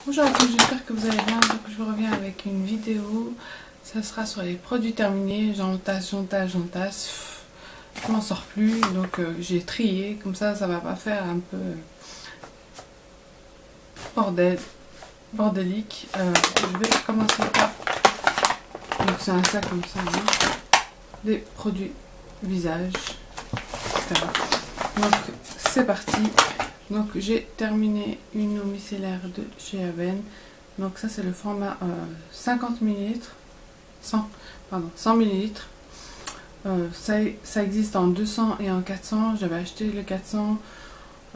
Bonjour à tous, j'espère que vous allez bien. Donc je vous reviens avec une vidéo. Ça sera sur les produits terminés. J'en tasse. Je m'en sors plus. Donc j'ai trié. Comme ça va pas faire un peu bordélique. Je vais commencer par. Donc c'est un sac comme ça. Hein. Des produits visage, etc. Donc c'est parti. Donc j'ai terminé une eau micellaire de chez Aven. Donc ça c'est le format 50 ml, 100 ml. Ça existe en 200 et en 400. J'avais acheté le 400.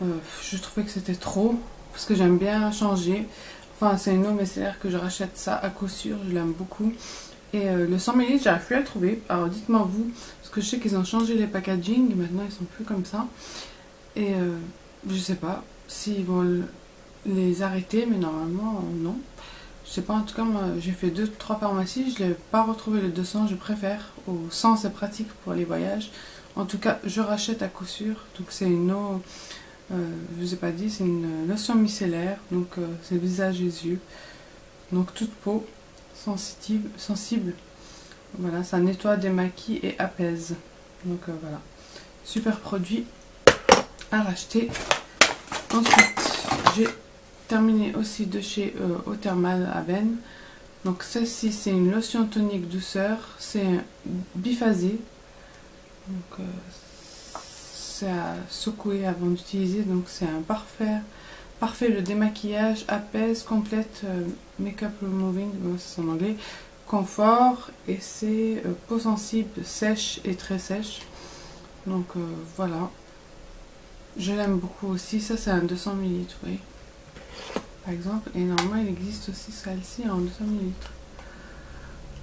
Je trouvais que c'était trop parce que j'aime bien changer. Enfin c'est une eau micellaire que je rachète ça à coup sûr. Je l'aime beaucoup. Et le 100 ml j'arrive plus à le trouver. Alors dites-moi vous, parce que je sais qu'ils ont changé les packaging. Maintenant ils sont plus comme ça. Et je sais pas s'ils vont les arrêter, mais normalement non. Je sais pas, en tout cas moi j'ai fait 2-3 pharmacies, je l'ai pas retrouvé le 200, je préfère. Au 100 c'est pratique pour les voyages. En tout cas je rachète à coup sûr. Donc c'est une eau, je vous ai pas dit, c'est une lotion micellaire. Donc c'est visage et yeux. Donc toute peau sensible. Voilà, ça nettoie, démaquille et apaise. Donc voilà, super produit à racheter. Ensuite, j'ai terminé aussi de chez Eau Thermale Aven. Donc celle-ci, c'est une lotion tonique douceur. C'est biphasé. Donc c'est à secouer avant d'utiliser. Donc c'est un parfait le démaquillage, apaise, complète, make-up removing, bon, c'est en anglais, confort, et c'est peau sensible, sèche et très sèche. Donc voilà. Je l'aime beaucoup aussi. Ça, c'est un 200 ml, vous voyez. Par exemple. Et normalement, il existe aussi celle-ci en 200 ml.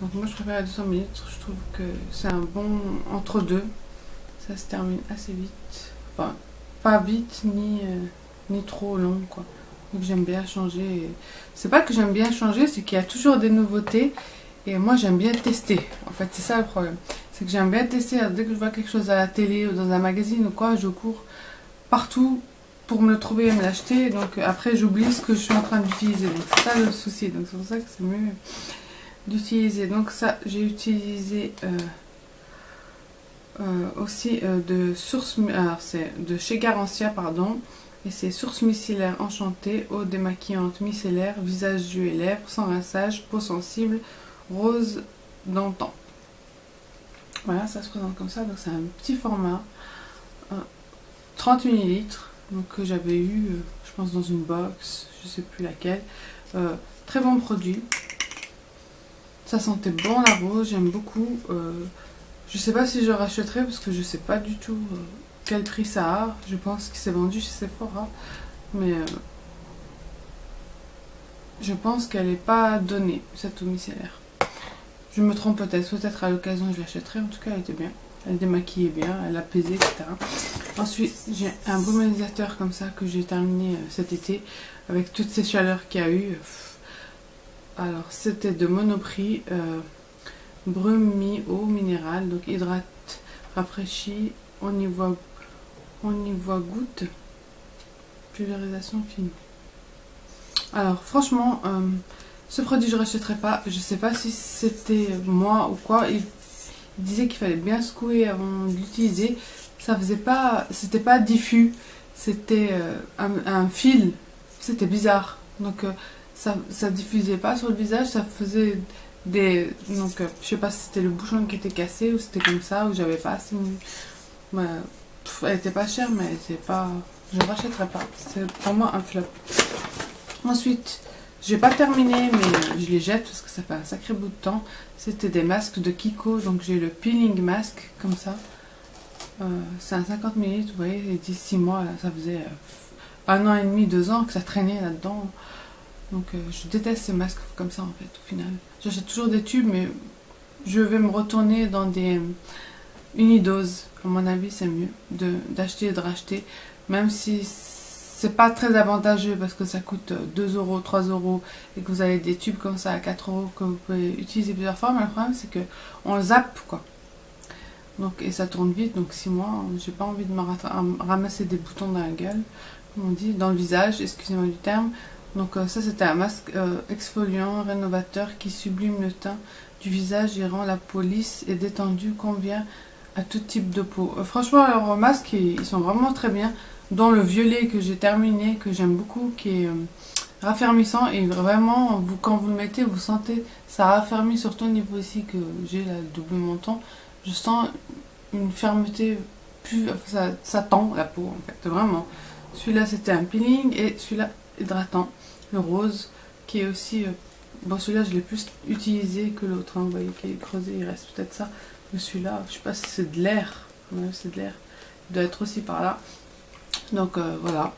Donc moi, je préfère la 200 ml. Je trouve que c'est un bon entre-deux. Ça se termine assez vite. Enfin, pas vite, ni trop long, quoi. Donc j'aime bien changer. C'est pas que j'aime bien changer, c'est qu'il y a toujours des nouveautés. Et moi, j'aime bien tester. En fait, c'est ça le problème. C'est que j'aime bien tester. Dès que je vois quelque chose à la télé ou dans un magazine ou quoi, je cours partout pour me le trouver et me l'acheter. Donc après j'oublie ce que je suis en train d'utiliser. Donc c'est ça le souci. Donc c'est pour ça que c'est mieux d'utiliser. Donc ça j'ai utilisé aussi de source. Alors c'est de chez Garantia pardon. Et c'est source micellaire enchantée, eau démaquillante micellaire, visage, yeux et lèvres, sans rinçage, peau sensible, rose d'antan. Voilà, ça se présente comme ça. Donc c'est un petit format. 30 ml, donc que j'avais eu, je pense dans une box, je sais plus laquelle. Très bon produit. Ça sentait bon la rose, j'aime beaucoup. Je sais pas si je rachèterai parce que je sais pas du tout quel prix ça a. Je pense qu'il s'est vendu chez Sephora, mais je pense qu'elle n'est pas donnée cette eau micellaire. Je me trompe peut-être à l'occasion je l'achèterai. En tout cas elle était bien. Elle démaquillait bien, elle apaisait, etc. Ensuite, j'ai un brumisateur comme ça que j'ai terminé cet été avec toutes ces chaleurs qu'il y a eu. Alors, c'était de Monoprix, brume eau minérale, donc hydrate, rafraîchit, on y voit goutte, pulvérisation fine. Alors, franchement, ce produit je ne rachèterai pas. Je sais pas si c'était moi ou quoi. Il disait qu'il fallait bien secouer avant de l'utiliser. Ça faisait pas, c'était pas diffus, c'était un fil, c'était bizarre. Donc ça diffusait pas sur le visage, ça faisait des, donc je sais pas si c'était le bouchon qui était cassé ou c'était comme ça ou j'avais pas assez. Elle était pas chère mais c'est pas, je ne rachèterai pas. C'est pour moi un flop. Ensuite, j'ai pas terminé mais je les jette parce que ça fait un sacré bout de temps. C'était des masques de Kiko, donc j'ai le peeling mask comme ça. C'est un 50 ml, vous voyez, et d'ici 6 mois, là, ça faisait 1 an et demi, 2 ans que ça traînait là-dedans. Donc je déteste ces masques comme ça en fait, au final. J'achète toujours des tubes, mais je vais me retourner dans des unidoses. À mon avis, c'est mieux d'acheter et de racheter, même si c'est pas très avantageux parce que ça coûte 2 euros, 3 euros et que vous avez des tubes comme ça à 4 euros que vous pouvez utiliser plusieurs fois. Mais le problème, c'est que on zappe quoi. Donc, et ça tourne vite, donc 6 mois, j'ai pas envie de me ramasser des boutons dans la gueule, comme on dit, dans le visage, excusez-moi du terme. Donc ça c'était un masque exfoliant, rénovateur qui sublime le teint du visage et rend la peau lisse et détendue, convient à tout type de peau. Franchement leurs masques ils sont vraiment très bien, dont le violet que j'ai terminé, que j'aime beaucoup, qui est raffermissant et vraiment quand vous le mettez vous sentez ça raffermit, surtout au niveau ici que j'ai la double menton, je sens une fermeté, plus ça tend la peau en fait, vraiment. Celui-là c'était un peeling et celui-là hydratant, le rose qui est aussi bon, celui-là je l'ai plus utilisé que l'autre, hein. Vous voyez qu'il est creusé, il reste peut-être ça, mais celui-là je sais pas si c'est de l'air, ouais, c'est de l'air, il doit être aussi par là. Donc voilà,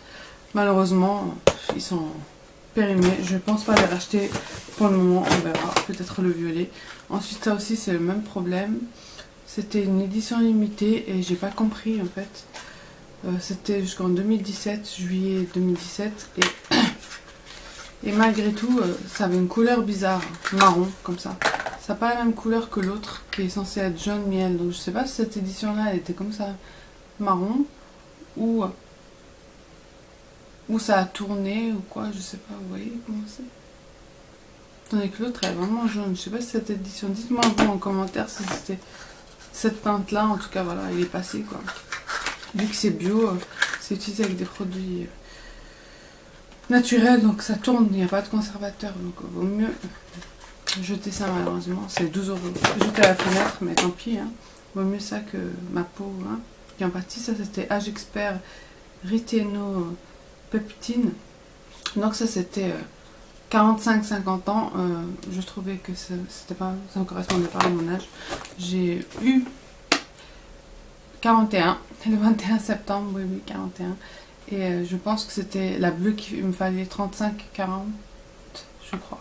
malheureusement ils sont périmés, je pense pas les racheter pour le moment, on verra, peut-être le violet. Ensuite ça aussi c'est le même problème, c'était une édition limitée et j'ai pas compris en fait. C'était jusqu'en 2017, juillet 2017, et malgré tout ça avait une couleur bizarre, marron comme ça. Ça n'a pas la même couleur que l'autre qui est censé être jaune miel, donc je sais pas si cette édition là elle était comme ça, marron, ou ça a tourné ou quoi, je sais pas, vous voyez comment c'est. Tandis que l'autre est vraiment jaune, je sais pas si cette édition, dites-moi vous en commentaire si c'était cette teinte là, en tout cas voilà, il est passé quoi. Vu que c'est bio, c'est utilisé avec des produits naturels, donc ça tourne, il n'y a pas de conservateur, donc vaut mieux jeter ça malheureusement, c'est 12 euros. Jeter à la fenêtre, mais tant pis, hein. Vaut mieux ça que ma peau, hein, qui en partie, ça c'était Age Expert Rétinopeptine. Donc ça c'était 45-50 ans, je trouvais que c'était pas, ça ne correspondait pas à mon âge. J'ai eu 41, le 21 septembre, oui, 41. Et je pense que c'était la bleue qu'il me fallait 35-40, je crois.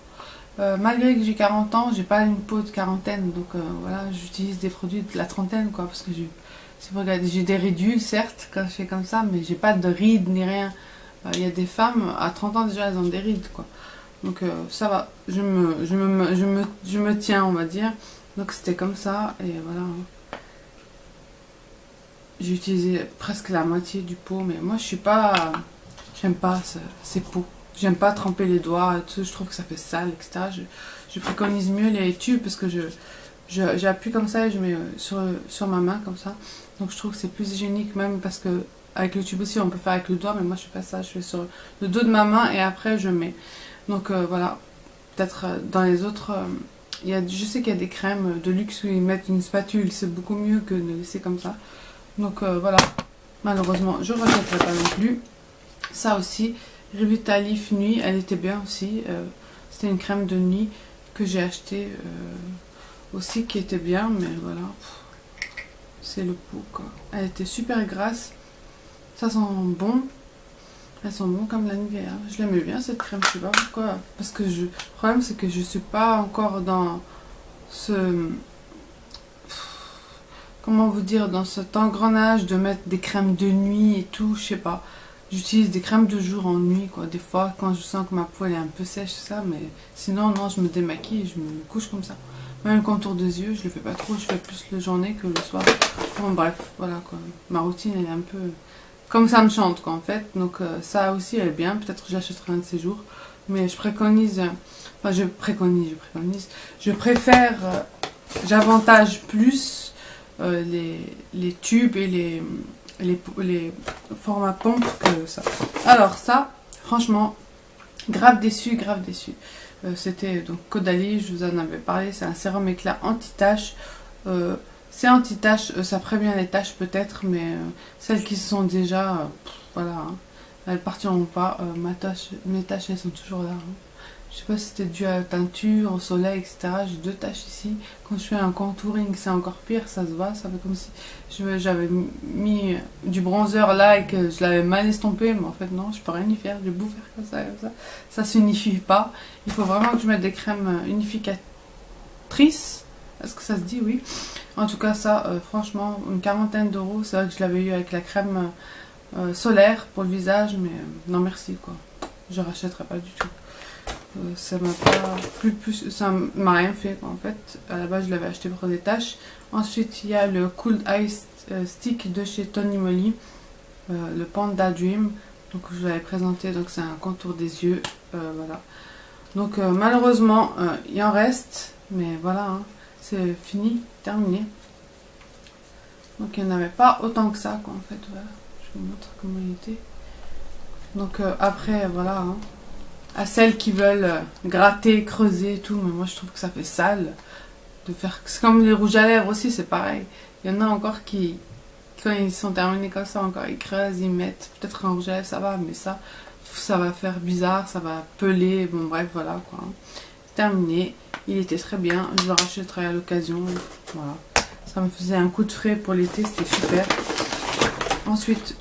Malgré que j'ai 40 ans, j'ai pas une peau de quarantaine, donc voilà, j'utilise des produits de la trentaine, quoi, parce que si vous regardez, j'ai des ridules, certes, quand je fais comme ça, mais j'ai pas de rides ni rien. Il y a des femmes, à 30 ans déjà, elles ont des rides, quoi. Donc ça va, je me tiens, on va dire. Donc c'était comme ça, et voilà. J'ai utilisé presque la moitié du pot, mais moi je suis pas, j'aime pas ces pots. J'aime pas tremper les doigts, tout, je trouve que ça fait sale, etc. Je préconise mieux les tubes parce que j'appuie comme ça et je mets sur ma main comme ça. Donc je trouve que c'est plus hygiénique, même parce que avec le tube aussi on peut faire avec le doigt, mais moi je fais pas ça, je fais sur le dos de ma main et après je mets. Donc voilà, peut-être dans les autres, je sais qu'il y a des crèmes de luxe où ils mettent une spatule, c'est beaucoup mieux que de laisser comme ça. Donc voilà, malheureusement je ne rachèterai pas non plus. Ça aussi, Revitalif Nuit, elle était bien aussi. C'était une crème de nuit que j'ai achetée aussi qui était bien, mais voilà, c'est le pot quoi. Elle était super grasse, ça sent bon. Elles sont bonnes comme la Nivea. Je l'aimais bien cette crème, je sais pas pourquoi. Parce que le problème c'est que je suis pas encore dans ce... Comment vous dire, dans cet engrenage de mettre des crèmes de nuit et tout, je sais pas. J'utilise des crèmes de jour en nuit, quoi. Des fois, quand je sens que ma peau elle est un peu sèche, ça, mais sinon, non, je me démaquille et je me couche comme ça. Même le contour des yeux, je le fais pas trop, je fais plus la journée que le soir. Bon, bref, voilà, quoi. Ma routine, elle est un peu comme ça me chante, quoi, en fait. Donc, ça aussi, elle est bien. Peut-être que je l'achèterai un de ces jours. Mais je préconise, enfin, je préfère, j'avantage plus les tubes et les formats pompe que ça. Alors ça, franchement, grave déçu, grave déçu. C'était donc Caudalie, je vous en avais parlé, c'est un sérum éclat anti-taches. C'est anti-taches, ça prévient les taches peut-être, mais celles qui sont déjà, voilà, hein, elles partiront pas. Mes taches, elles sont toujours là. Hein. Je sais pas si c'était dû à la teinture, au soleil, etc. J'ai 2 taches ici. Quand je fais un contouring, c'est encore pire, ça se voit. Ça fait comme si j'avais mis du bronzer là et que je l'avais mal estompé. Mais en fait, non, je peux rien y faire. J'ai beau faire comme ça, comme ça. Ça s'unifie pas. Il faut vraiment que je mette des crèmes unificatrices. Est-ce que ça se dit? Oui. En tout cas, ça, franchement, une quarantaine d'euros. C'est vrai que je l'avais eu avec la crème solaire pour le visage. Mais non, merci, quoi. Je rachèterai pas du tout. Ça m'a pas plus, ça m'a rien fait quoi, en fait. À la base je l'avais acheté pour des taches. Ensuite il y a le Cool Ice Stick de chez Tony Moly, le Panda Dream. Donc je vous l'avais présenté, donc c'est un contour des yeux, voilà. Donc malheureusement il en reste, mais voilà, hein, c'est fini, terminé. Donc il n'y en avait pas autant que ça, quoi, en fait, voilà. Je vous montre comment il était. Donc après, voilà, hein, à celles qui veulent gratter, creuser et tout, mais moi je trouve que ça fait sale de faire. C'est comme les rouges à lèvres aussi, c'est pareil. Il y en a encore qui, quand ils sont terminés comme ça, encore ils creusent, ils mettent peut-être un rouge à lèvres, ça va, mais ça va faire bizarre, ça va peler, bon bref, voilà quoi. Terminé, il était très bien, je le rachèterai à l'occasion, voilà. Ça me faisait un coup de frais pour l'été, c'était super. Ensuite,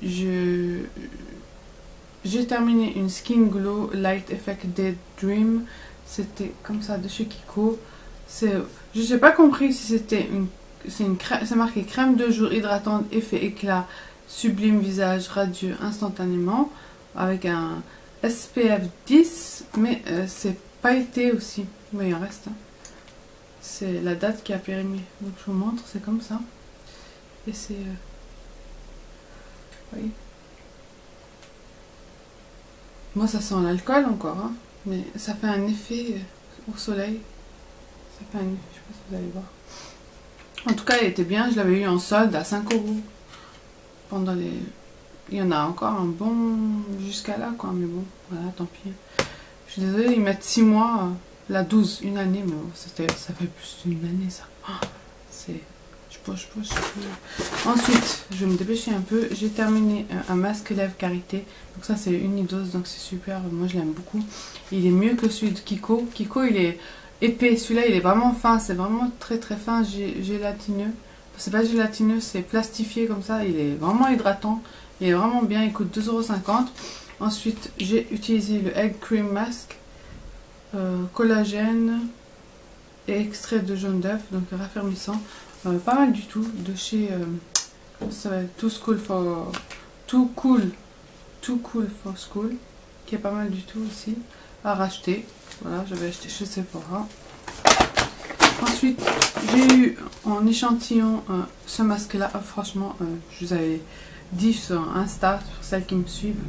j'ai terminé une Skin Glow Light Effect Daydream. C'était comme ça de chez Kiko. Je n'ai pas compris si c'était c'est marqué crème de jour hydratante, effet éclat, sublime visage radieux instantanément avec un SPF 10, mais c'est pailleté aussi. Mais il en reste. Hein. C'est la date qui a périmé. Donc je vous montre, c'est comme ça. Et c'est... oui. Moi ça sent l'alcool encore, hein, mais ça fait un effet au soleil. Ça fait un effet, je sais pas si vous allez voir. En tout cas, il était bien, je l'avais eu en solde à 5 €. Pendant les... Il y en a encore un bon jusqu'à là, quoi, mais bon, voilà, tant pis. Je suis désolée, ils mettent 6 mois, la 12, une année, mais bon, ça fait plus d'une année, ça. Oh, c'est... Je poche. Ensuite, je vais me dépêcher un peu. J'ai terminé un masque lèvres karité. Donc ça, c'est unidose, donc c'est super. Moi, je l'aime beaucoup. Il est mieux que celui de Kiko. Kiko, il est épais. Celui-là, il est vraiment fin. C'est vraiment très très fin, gélatineux. C'est pas gélatineux, c'est plastifié comme ça. Il est vraiment hydratant. Il est vraiment bien. Il coûte 2,50 €. Ensuite, j'ai utilisé le Egg Cream Mask. Collagène et extrait de jaune d'œuf. Donc raffermissant. Pas mal du tout, de chez ça va être Too Cool for School, qui est pas mal du tout aussi à racheter. Voilà, j'avais acheté chez Sephora. Ensuite, j'ai eu en échantillon ce masque là. Franchement, je vous avais dit sur Insta, pour celles qui me suivent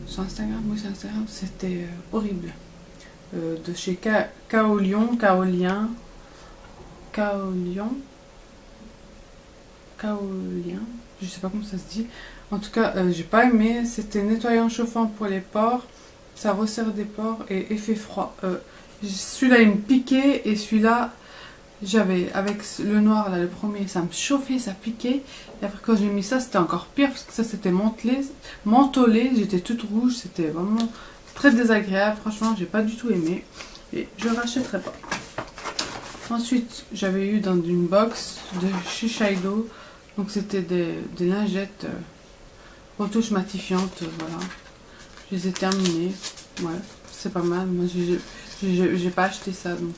sur Instagram, oui c'est Instagram, c'était horrible. De chez Kaolion, je sais pas comment ça se dit. En tout cas, j'ai pas aimé. C'était nettoyant chauffant pour les pores. Ça resserre des pores et effet froid. Celui-là, il me piquait et celui-là, j'avais avec le noir là, le premier, ça me chauffait, ça piquait. Et après, quand j'ai mis ça, c'était encore pire parce que ça, c'était mentholé. J'étais toute rouge. C'était vraiment très désagréable. Franchement, j'ai pas du tout aimé et je rachèterai pas. Ensuite, j'avais eu dans une box de Shiseido, donc c'était des lingettes retouches matifiantes, voilà. Je les ai terminées, ouais, c'est pas mal. Moi, j'ai pas acheté ça, donc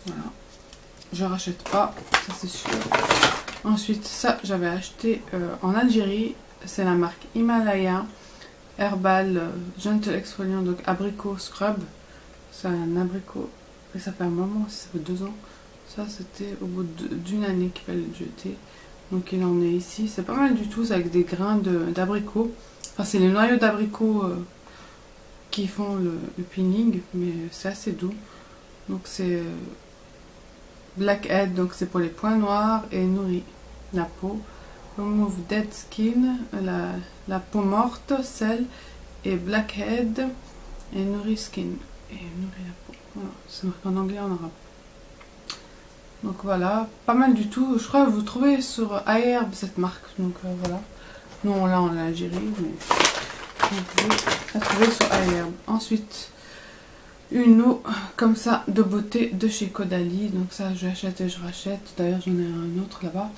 voilà. Je rachète pas, ça c'est sûr. Ensuite, ça, j'avais acheté en Algérie, c'est la marque Himalaya Herbal Gentle Exfoliant, donc abricot scrub. C'est un abricot. Et ça fait un moment, ça fait 2 ans. Ça, c'était au bout d'une année qu'il fallait le jeter. Donc, il en est ici. C'est pas mal du tout, c'est avec des grains d'abricot. Enfin, c'est les noyaux d'abricot qui font le peeling, mais c'est assez doux. Donc, c'est Blackhead, donc c'est pour les points noirs et nourrit la peau. Remove Dead Skin, la peau morte, celle, et Blackhead et nourrit skin. Et nourrit la peau. Voilà, c'est marqué en anglais, en arabe. Donc voilà, pas mal du tout. Je crois que vous trouvez sur iHerb cette marque. Donc voilà. Nous on l'a en Algérie, mais vous pouvez la trouver sur iHerb. Ensuite, une eau comme ça de beauté de chez Caudalie. Donc ça, j'achète et je rachète. D'ailleurs, j'en ai un autre là-bas.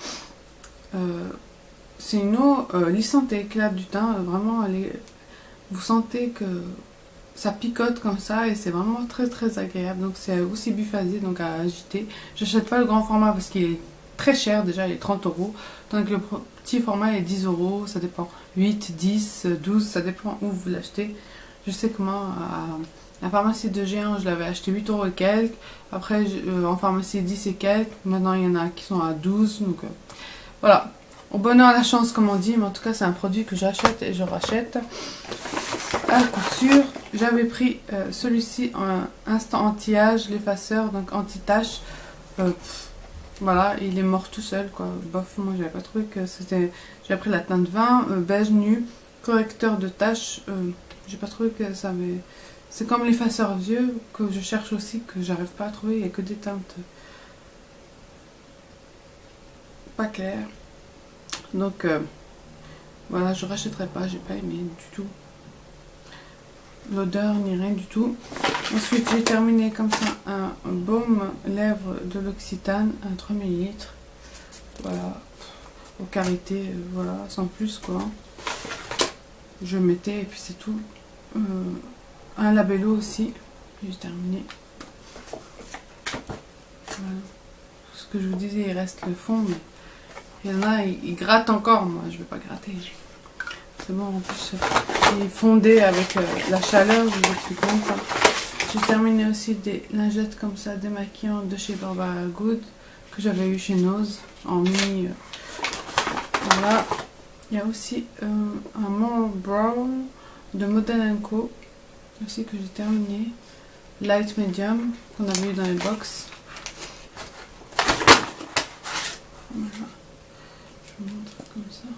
C'est une eau lissante et éclate du teint. Vraiment, vous sentez que ça picote comme ça et c'est vraiment très très agréable. Donc c'est aussi biphasé, donc à agiter. J'achète pas le grand format parce qu'il est très cher, déjà il est 30 €. Donc le petit format est 10 €, ça dépend. 8, 10, 12, ça dépend où vous l'achetez. Je sais que moi, à la pharmacie de Géant, je l'avais acheté 8 € et quelques. Après en pharmacie 10 et quelques. Maintenant il y en a qui sont à 12. Donc voilà. au bonheur à la chance comme on dit, mais en tout cas c'est un produit que j'achète et je rachète à coup sûr. J'avais pris celui-ci en instant anti-âge, l'effaceur, donc anti-tache. Voilà, il est mort tout seul quoi. Bof, moi j'avais pas trouvé que c'était. J'ai pris la teinte 20, beige nu, correcteur de taches. J'ai pas trouvé que ça avait. C'est comme l'effaceur vieux que je cherche aussi, que j'arrive pas à trouver. Il n'y a que des teintes pas claires. Donc voilà, je rachèterai pas, j'ai pas aimé du tout. L'odeur ni rien du tout. Ensuite, j'ai terminé comme ça un baume lèvres de l'Occitane, un 3 ml. Voilà, aux qualités, voilà, sans plus quoi. Je mettais et puis c'est tout. Un labello aussi, j'ai terminé. Voilà. Ce que je vous disais, il reste le fond, mais il y en a, ils grattent encore, moi je vais pas gratter. C'est bon, en plus, il est fondé avec la chaleur, je vous explique même pas. J'ai terminé aussi des lingettes comme ça, démaquillantes de chez Barbara Good, que j'avais eu chez Nose, en mini. Voilà. Il y a aussi un More Brown de Modern Co, aussi que j'ai terminé. Light Medium, qu'on avait eu dans les box. Voilà. Je vous montre comme ça.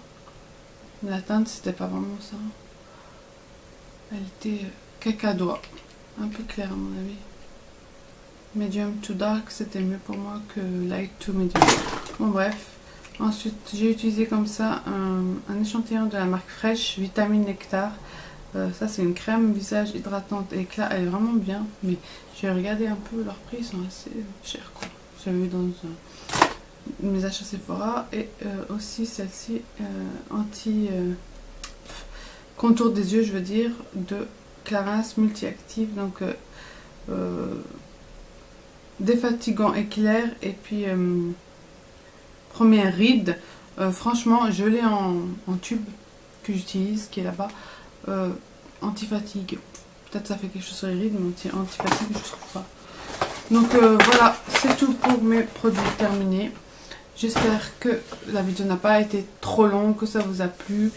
La teinte, c'était pas vraiment ça. Elle était cacadois. Un peu claire à mon avis. Medium to dark, c'était mieux pour moi que light to medium. Bon bref. Ensuite, j'ai utilisé comme ça un échantillon de la marque Fresh, Vitamine Nectar. Ça, c'est une crème visage hydratante et éclat. Elle est vraiment bien. Mais j'ai regardé un peu leurs prix, ils sont assez chers quoi. J'avais vu dans mes achats Sephora. Et aussi celle-ci, anti contour des yeux, je veux dire, de Clarins Multi-Active. Donc défatigant éclair et puis première ride. Franchement, je l'ai en tube que j'utilise, qui est là-bas. Anti-fatigue. Peut-être ça fait quelque chose sur les rides, mais anti-fatigue, je trouve pas. Donc voilà, c'est tout pour mes produits terminés. J'espère que la vidéo n'a pas été trop longue, que ça vous a plu.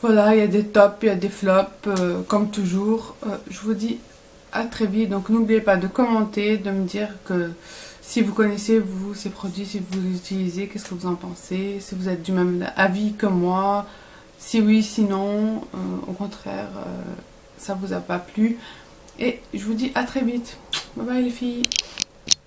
Voilà, il y a des tops, il y a des flops, comme toujours. Je vous dis à très vite. Donc n'oubliez pas de commenter, de me dire que si vous connaissez vous ces produits, si vous les utilisez, qu'est-ce que vous en pensez, si vous êtes du même avis que moi, si oui, sinon, au contraire, ça vous a pas plu. Et je vous dis à très vite. Bye bye les filles.